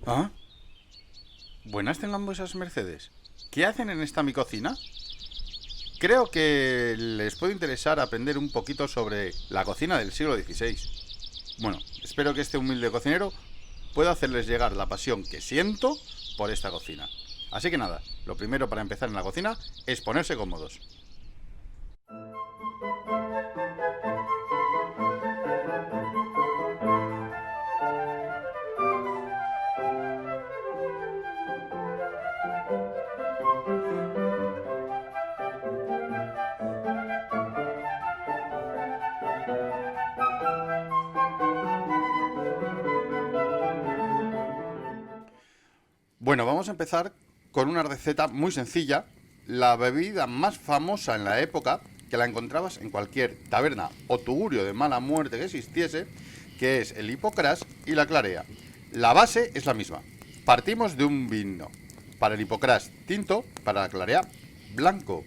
¿Ah? Buenas tengan vuesas mercedes. ¿Qué hacen en esta mi cocina? Creo que les puede interesar aprender un poquito sobre la cocina del siglo XVI. Bueno, espero que este humilde cocinero pueda hacerles llegar la pasión que siento por esta cocina. Así que nada, lo primero para empezar en la cocina es ponerse cómodos. Bueno, vamos a empezar con una receta muy sencilla, la bebida más famosa en la época, que la encontrabas en cualquier taberna o tugurio de mala muerte que existiese, que es el hipocrás y la clarea. La base es la misma. Partimos de un vino. Para el hipocrás tinto, para la clarea blanco.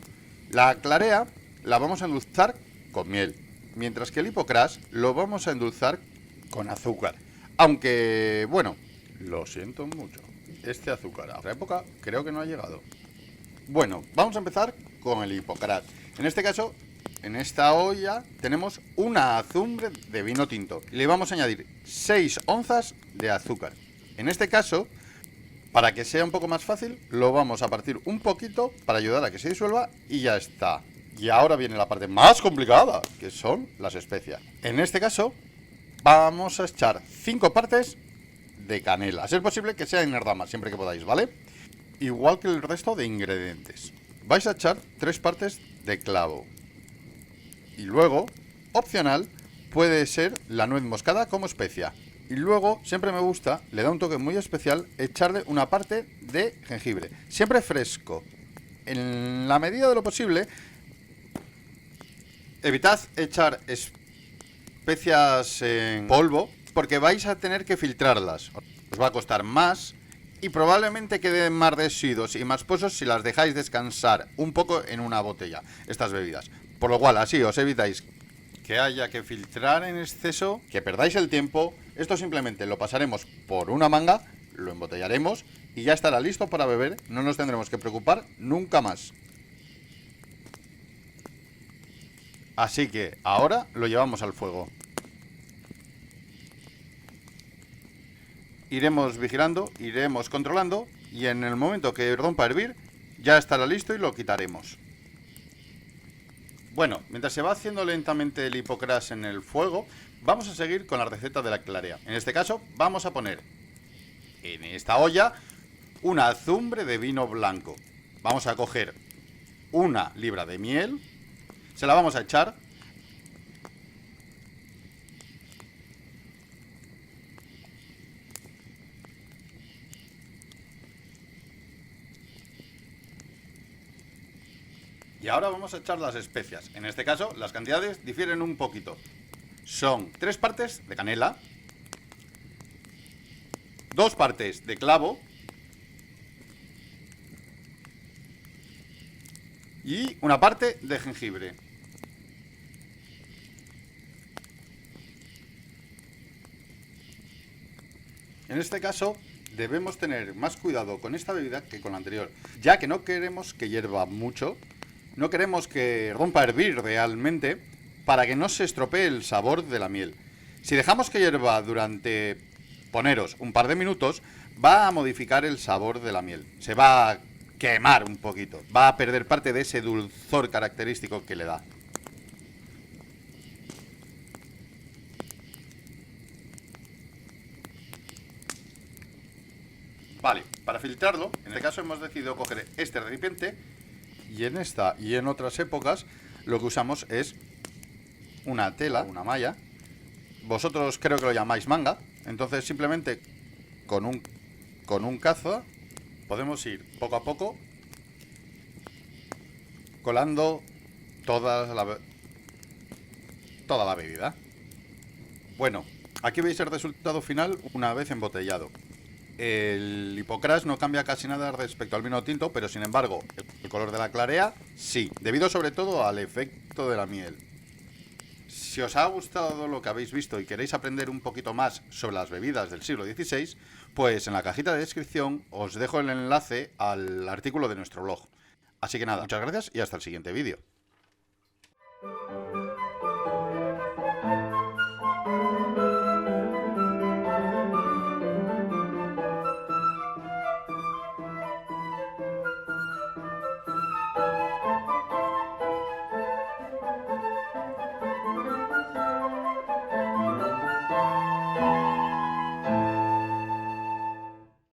La clarea la vamos a endulzar con miel, mientras que el hipocrás lo vamos a endulzar con azúcar. Aunque, bueno, lo siento mucho. Este azúcar a otra época creo que no ha llegado. Bueno, vamos a empezar con el hipocrás. En este caso, en esta olla tenemos una azumbre de vino tinto. Y le vamos a añadir 6 onzas de azúcar. En este caso, para que sea un poco más fácil, lo vamos a partir un poquito para ayudar a que se disuelva y ya está. Y ahora viene la parte más complicada, que son las especias. En este caso, vamos a echar 5 partes de canela. A ser posible que sea en herdama, siempre que podáis, ¿vale? Igual que el resto de ingredientes. Vais a echar 3 partes de clavo. Y luego, opcional, puede ser la nuez moscada como especia. Y luego, siempre me gusta, le da un toque muy especial, echarle una parte de jengibre. Siempre fresco. En la medida de lo posible, evitad echar especias en polvo, porque vais a tener que filtrarlas. Os va a costar más y probablemente queden más residuos y más pozos si las dejáis descansar un poco en una botella, estas bebidas. Por lo cual, así os evitáis que haya que filtrar en exceso, que perdáis el tiempo. Esto simplemente lo pasaremos por una manga, lo embotellaremos y ya estará listo para beber. No nos tendremos que preocupar nunca más. Así que ahora lo llevamos al fuego. Iremos vigilando, iremos controlando y en el momento que rompa a hervir ya estará listo y lo quitaremos. Bueno, mientras se va haciendo lentamente el hipocrás en el fuego, vamos a seguir con la receta de la clarea. En este caso vamos a poner en esta olla una azumbre de vino blanco. Vamos a coger una libra de miel, se la vamos a echar. Y ahora vamos a echar las especias. En este caso, las cantidades difieren un poquito. Son 3 partes de canela, 2 partes de clavo y una parte de jengibre. En este caso, debemos tener más cuidado con esta bebida que con la anterior, ya que no queremos que hierva mucho. No queremos que rompa a hervir realmente para que no se estropee el sabor de la miel. Si dejamos que hierva durante, poneros, un par de minutos, va a modificar el sabor de la miel. Se va a quemar un poquito. Va a perder parte de ese dulzor característico que le da. Vale, para filtrarlo, en este caso hemos decidido coger este recipiente. Y en esta y en otras épocas lo que usamos es una tela, una malla. Vosotros creo que lo llamáis manga. Entonces simplemente con un cazo podemos ir poco a poco colando toda la bebida. Bueno, aquí veis el resultado final una vez embotellado. El hipocrás no cambia casi nada respecto al vino tinto, pero sin embargo, el color de la clarea sí, debido sobre todo al efecto de la miel. Si os ha gustado lo que habéis visto y queréis aprender un poquito más sobre las bebidas del siglo XVI, pues en la cajita de descripción os dejo el enlace al artículo de nuestro blog. Así que nada, muchas gracias y hasta el siguiente vídeo.